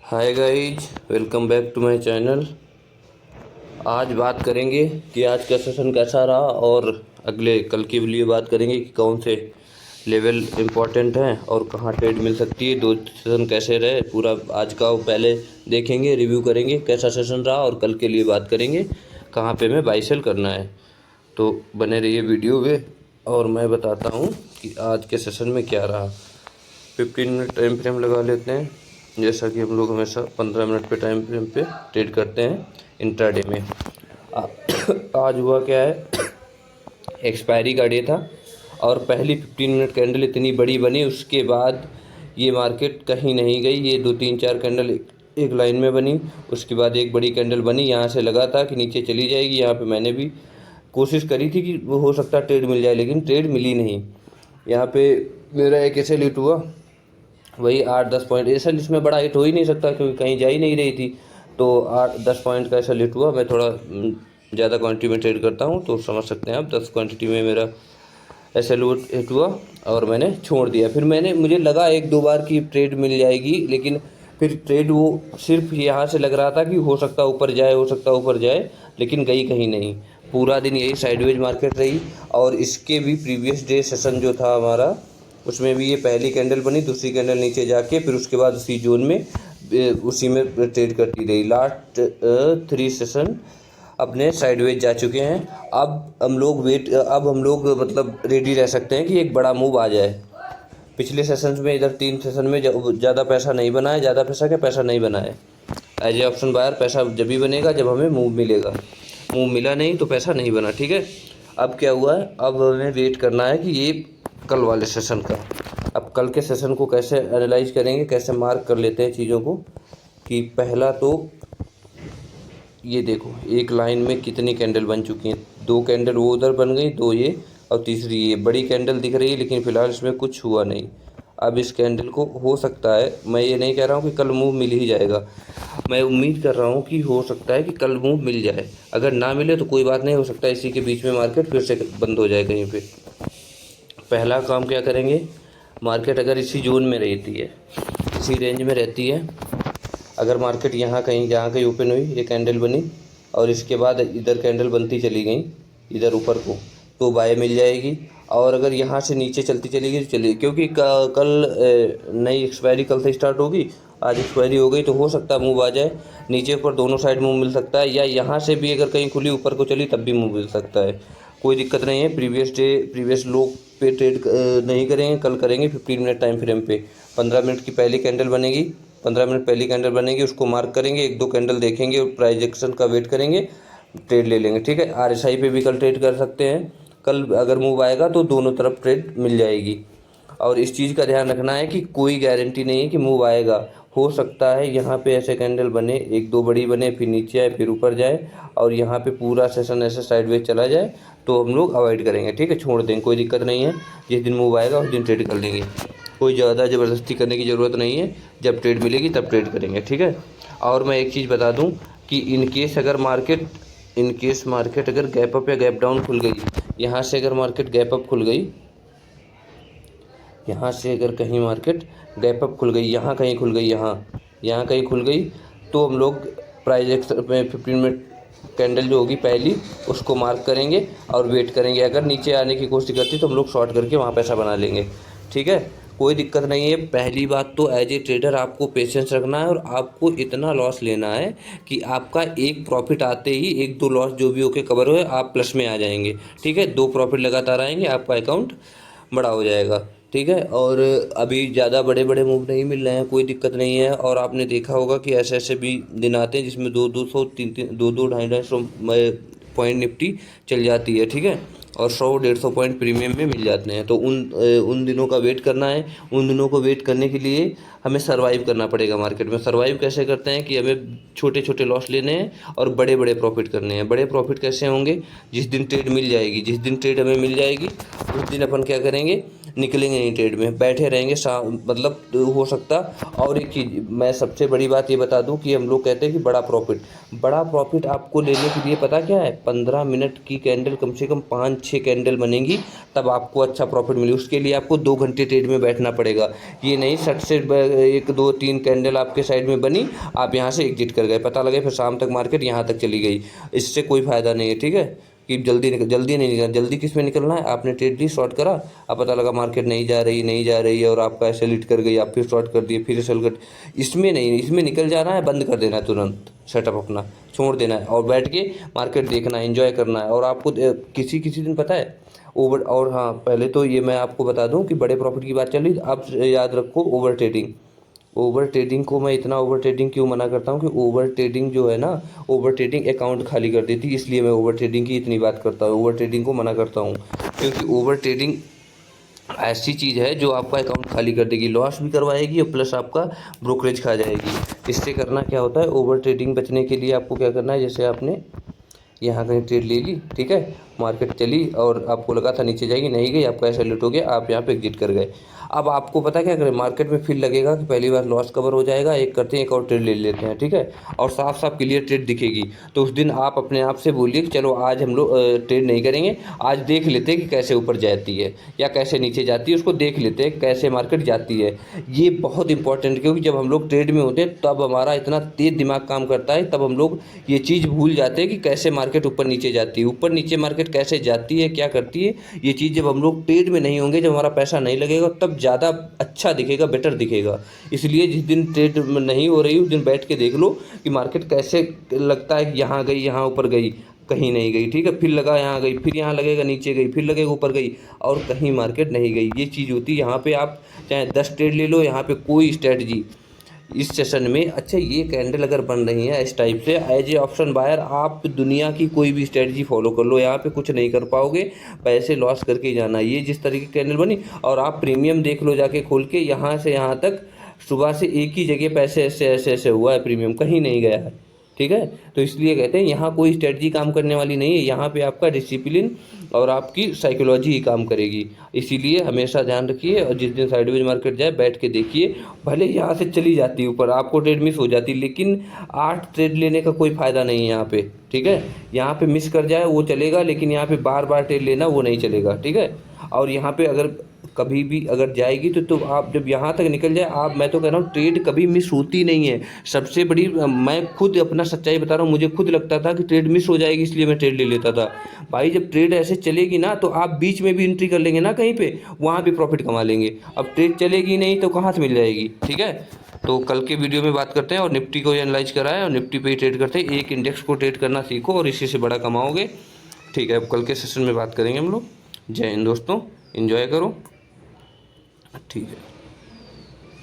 Hi guys, welcome back to my channel. आज बात करेंगे कि आज का सेशन कैसा रहा और अगले कल के लिए बात करेंगे कि कौन से लेवल इम्पोर्टेंट हैं और कहाँ ट्रेड मिल सकती है। दो सेशन कैसे रहे पूरा आज का पहले देखेंगे, रिव्यू करेंगे कैसा सेशन रहा और कल के लिए बात करेंगे कहाँ पे हमें बाई सेल करना है। तो बने रहिए वीडियो में और मैं बताता हूँ कि आज के सेशन में क्या रहा। 15 मिनट टाइम फ्रेम लगा लेते हैं, जैसा कि हम लोग हमेशा 15 मिनट पे टाइम फ्रेम पे ट्रेड करते हैं इंट्राडे में। आज हुआ क्या है, एक्सपायरी का डे था और पहली 15 मिनट कैंडल इतनी बड़ी बनी, उसके बाद ये मार्केट कहीं नहीं गई। ये 2-3-4 कैंडल एक लाइन में बनी, उसके बाद एक बड़ी कैंडल बनी, यहाँ से लगा था कि नीचे चली जाएगी। यहाँ पे मैंने भी कोशिश करी थी कि वो हो सकता है ट्रेड मिल जाए, लेकिन ट्रेड मिली नहीं। यहाँ पे मेरा एक ऐसे हिट हुआ, वही 8-10 पॉइंट। ऐसा इसमें बड़ा हिट हो ही नहीं सकता क्योंकि कहीं जा ही नहीं रही थी, तो 8-10 पॉइंट का ऐसा हिट हुआ। मैं थोड़ा ज़्यादा क्वांटिटी में ट्रेड करता हूँ तो समझ सकते हैं आप। 10 क्वांटिटी में मेरा ऐसे लूट हिट हुआ और मैंने छोड़ दिया। फिर मुझे लगा 1-2 बार की ट्रेड मिल जाएगी, लेकिन फिर ट्रेड वो सिर्फ यहाँ से लग रहा था कि हो सकता ऊपर जाए, हो सकता ऊपर जाए, लेकिन गई कहीं नहीं। पूरा दिन यही साइडवेज मार्केट रही। और इसके भी प्रीवियस डे सेशन जो था हमारा, उसमें भी ये पहली कैंडल बनी, दूसरी कैंडल नीचे जाके फिर उसके बाद उसी जोन में उसी में ट्रेड करती रही। लास्ट 3 सेशन अपने साइडवेज जा चुके हैं। अब हम लोग मतलब रेडी रह सकते हैं कि एक बड़ा मूव आ जाए। पिछले सेशन में इधर 3 सेशन में ज़्यादा पैसा नहीं बना है। ज़्यादा पैसा क्या, पैसा नहीं बना है। एज ए ऑप्शन बायर पैसा जब भी बनेगा जब हमें मूव मिलेगा। मूव मिला नहीं तो पैसा नहीं बना, ठीक है। अब क्या हुआ है, अब हमें वेट करना है कि ये कल वाले सेशन का। अब कल के सेशन को कैसे एनालाइज करेंगे, कैसे मार्क कर लेते हैं चीज़ों को। कि पहला तो ये देखो, एक लाइन में कितनी कैंडल बन चुकी हैं। 2 कैंडल वो उधर बन गई, 2 ये और तीसरी ये बड़ी कैंडल दिख रही है, लेकिन फ़िलहाल इसमें कुछ हुआ नहीं। अब इस कैंडल को हो सकता है, मैं ये नहीं कह रहा हूँ कि कल मूव मिल ही जाएगा, मैं उम्मीद कर रहा हूँ कि हो सकता है कि कल मूव मिल जाए। अगर ना मिले तो कोई बात नहीं, हो सकता है इसी के बीच में मार्केट फिर से बंद हो जाए कहीं पे। पहला काम क्या करेंगे, मार्केट अगर इसी जोन में रहती है, इसी रेंज में रहती है, अगर मार्केट यहाँ कहीं ओपन हुई, ये कैंडल बनी और इसके बाद इधर कैंडल बनती चली गई इधर ऊपर को, तो बाय मिल जाएगी। और अगर यहाँ से नीचे चलती चलेगी तो चलिए, क्योंकि कल नई एक्सपायरी कल से स्टार्ट होगी, आज एक्सपायरी हो गई, तो हो सकता है मूव आ जाए। नीचे ऊपर दोनों साइड मूव मिल सकता है, या यहाँ से भी अगर कहीं खुली ऊपर को चली तब भी मूव मिल सकता है। कोई दिक्कत नहीं है। प्रीवियस लो पे ट्रेड नहीं करेंगे, कल करेंगे 15 मिनट टाइम फ्रेम पे। 15 मिनट की पहली कैंडल बनेगी, 15 मिनट पहली कैंडल बनेगी, उसको मार्क करेंगे, 1-2 कैंडल देखेंगे और प्राइस एक्शन का वेट करेंगे, ट्रेड ले लेंगे, ठीक है। RSI पे भी कल ट्रेड कर सकते हैं। कल अगर मूव आएगा तो दोनों तरफ ट्रेड मिल जाएगी। और इस चीज़ का ध्यान रखना है कि कोई गारंटी नहीं है कि मूव आएगा। हो सकता है यहाँ पे ऐसे कैंडल बने, 1-2 बड़ी बने, फिर नीचे आए, फिर ऊपर जाए, और यहाँ पे पूरा सेशन ऐसे साइडवेज चला जाए, तो हम लोग अवॉइड करेंगे, ठीक है, छोड़ देंगे, कोई दिक्कत नहीं है। जिस दिन मूव आएगा उस दिन ट्रेड कर लेंगे, कोई ज़्यादा ज़बरदस्ती करने की ज़रूरत नहीं है। जब ट्रेड मिलेगी तब ट्रेड करेंगे, ठीक है। और मैं एक चीज़ बता दूं कि इन केस मार्केट अगर गैप अप या गैप डाउन खुल गई, यहाँ से अगर मार्केट गैप अप खुल गई, यहाँ से अगर कहीं मार्केट गैप अप खुल गई, यहाँ कहीं खुल गई, यहाँ कहीं खुल गई, तो हम लोग प्राइस एक्शन में 15 मिनट कैंडल जो होगी पहली, उसको मार्क करेंगे और वेट करेंगे। अगर नीचे आने की कोशिश करती तो हम लोग शॉर्ट करके वहाँ पैसा बना लेंगे, ठीक है, कोई दिक्कत नहीं है। पहली बात तो एज ए ट्रेडर आपको पेशेंस रखना है और आपको इतना लॉस लेना है कि आपका एक प्रॉफिट आते ही 1-2 लॉस जो भी होके कवर हो, आप प्लस में आ जाएंगे, ठीक है। 2 प्रॉफिट लगातार आएंगे, आपका अकाउंट बड़ा हो जाएगा, ठीक है। और अभी ज़्यादा बड़े बड़े मूव नहीं मिल रहे हैं, कोई दिक्कत नहीं है। और आपने देखा होगा कि ऐसे ऐसे भी दिन आते हैं जिसमें 2-200, 3-3, 2-2, 250 पॉइंट निफ्टी चल जाती है, ठीक है, और 100-150 पॉइंट प्रीमियम में मिल जाते हैं। तो उन दिनों का वेट करना है। उन दिनों को वेट करने के लिए हमें सर्वाइव करना पड़ेगा मार्केट में। सर्वाइव कैसे करते हैं कि हमें छोटे छोटे लॉस लेने हैं और बड़े बड़े प्रॉफिट करने हैं। बड़े प्रॉफिट कैसे होंगे, जिस दिन ट्रेड मिल जाएगी, जिस दिन ट्रेड हमें मिल जाएगी उस दिन अपन क्या करेंगे, निकलेंगे नहीं ट्रेड में, बैठे रहेंगे मतलब हो सकता। और एक चीज़ मैं सबसे बड़ी बात ये बता दूं कि हम लोग कहते हैं कि बड़ा प्रॉफिट आपको लेने के लिए पता क्या है, 15 मिनट की कैंडल कम से कम 5-6 कैंडल बनेंगी, तब आपको अच्छा प्रॉफिट मिले। उसके लिए आपको 2 घंटे ट्रेड में बैठना पड़ेगा। ये नहीं सट से 1 2 3 कैंडल आपके साइड में बनी, आप यहाँ से एग्जिट कर गए, पता लगे फिर शाम तक मार्केट यहाँ तक चली गई, इससे कोई फ़ायदा नहीं है। ठीक है, कि जल्दी नहीं निकलना। जल्दी किस में निकलना है, आपने ट्रेड ली, शॉर्ट करा, अब पता लगा मार्केट नहीं जा रही है और आपका ऐसे लिट कर गई, आप फिर शॉर्ट कर दिए, फिर सेल कर, इसमें नहीं, इसमें निकल जाना है, बंद कर देना है, तुरंत सेटअप अपना छोड़ देना है और बैठ के मार्केट देखना है, एंजॉय करना है। और आपको किसी दिन पता है ओवर, और हाँ पहले तो ये मैं आपको बता दूं कि बड़े प्रॉफिट की बात चल रही, आप याद रखो ओवर ट्रेडिंग को मैं इतना ओवर ट्रेडिंग क्यों मना करता हूँ कि ओवर ट्रेडिंग जो है ना, ओवर ट्रेडिंग अकाउंट खाली कर देती है, इसलिए मैं ओवर ट्रेडिंग की इतनी बात करता हूँ, ओवर ट्रेडिंग को मना करता हूँ। क्योंकि ओवर ट्रेडिंग ऐसी चीज़ है जो आपका अकाउंट खाली कर देगी, लॉस भी करवाएगी और प्लस आपका ब्रोकरेज खा जाएगी। इससे करना क्या होता है, ओवर ट्रेडिंग बचने के लिए आपको क्या करना है, जैसे आपने यहाँ कहीं ट्रेड ले ली, ठीक है, मार्केट चली और आपको लगा था नीचे जाएगी, नहीं गई, आपका ऐसा लूट हो गया, आप यहाँ पे एग्जिट कर गए। अब आपको पता क्या करें, मार्केट में फील लगेगा कि पहली बार लॉस कवर हो जाएगा, एक करते हैं एक और ट्रेड ले लेते हैं, ठीक है, और साफ साफ क्लियर ट्रेड दिखेगी, तो उस दिन आप अपने आप से बोलिए कि चलो आज हम लोग ट्रेड नहीं करेंगे, आज देख लेते हैं कि कैसे ऊपर जाती है या कैसे नीचे जाती है, उसको देख लेते हैं कैसे मार्केट जाती है। ये बहुत इंपॉर्टेंट है, क्योंकि जब हम लोग ट्रेड में होते हैं तब हमारा इतना तेज दिमाग काम करता है, तब हम लोग ये चीज़ भूल जाते हैं कि कैसे मार्केट ऊपर नीचे जाती है, ऊपर नीचे मार्केट कैसे जाती है, क्या करती है। ये चीज़ जब हम लोग ट्रेड में नहीं होंगे, जब हमारा पैसा नहीं लगेगा, तब ज़्यादा अच्छा दिखेगा, बेटर दिखेगा। इसलिए जिस दिन ट्रेड में नहीं हो रही उस दिन बैठ के देख लो कि मार्केट कैसे लगता है कि यहाँ गई, यहाँ ऊपर गई, कहीं नहीं गई, ठीक है, फिर लगा यहाँ गई, फिर यहाँ लगेगा नीचे गई, फिर लगेगा ऊपर गई, और कहीं मार्केट नहीं गई। ये चीज़ होती है। यहाँ पे आप चाहे 10 ट्रेड ले लो, यहाँ पे कोई स्ट्रेटजी इस सेशन में, अच्छा ये कैंडल अगर बन रही है इस टाइप से, एज ए ऑप्शन बायर आप दुनिया की कोई भी स्ट्रेटजी फॉलो कर लो, यहाँ पे कुछ नहीं कर पाओगे, पैसे लॉस करके ही जाना। ये जिस तरीके की कैंडल बनी, और आप प्रीमियम देख लो जाके खोल के, यहाँ से यहाँ तक सुबह से एक ही जगह पैसे ऐसे हुआ है, प्रीमियम कहीं नहीं गया है, ठीक है। तो इसलिए कहते हैं यहाँ कोई स्ट्रेटजी काम करने वाली नहीं है, यहाँ पे आपका डिसिप्लिन और आपकी साइकोलॉजी ही काम करेगी। इसीलिए हमेशा ध्यान रखिए, और जिस दिन साइडवेज मार्केट जाए बैठ के देखिए, भले यहाँ से चली जाती है ऊपर, आपको ट्रेड मिस हो जाती, लेकिन 8 ट्रेड लेने का कोई फ़ायदा नहीं है यहाँ पे, ठीक है। यहाँ पे मिस कर जाए वो चलेगा, लेकिन यहाँ पे बार बार ट्रेड लेना वो नहीं चलेगा, ठीक है। और यहाँ पे अगर कभी भी अगर जाएगी तो आप जब यहाँ तक निकल जाए, आप, मैं तो कह रहा हूँ ट्रेड कभी मिस होती नहीं है। सबसे बड़ी, मैं खुद अपना सच्चाई बता रहा हूँ, मुझे खुद लगता था कि ट्रेड मिस हो जाएगी, इसलिए मैं ट्रेड ले लेता था। भाई जब ट्रेड ऐसे चलेगी ना, तो आप बीच में भी एंट्री कर लेंगे ना कहीं पे, वहाँ भी प्रॉफिट कमा लेंगे। अब ट्रेड चलेगी नहीं तो कहाँ से मिल जाएगी, ठीक है। तो कल के वीडियो में बात करते हैं, और निफ्टी को एनालाइज करा है और निफ्टी पे ही ट्रेड करते हैं। एक इंडेक्स को ट्रेड करना सीखो और इसी से बड़ा कमाओगे, ठीक है। अब कल के सेशन में बात करेंगे हम लोग। जय हिंद दोस्तों, एंजॉय करो, ठीक है।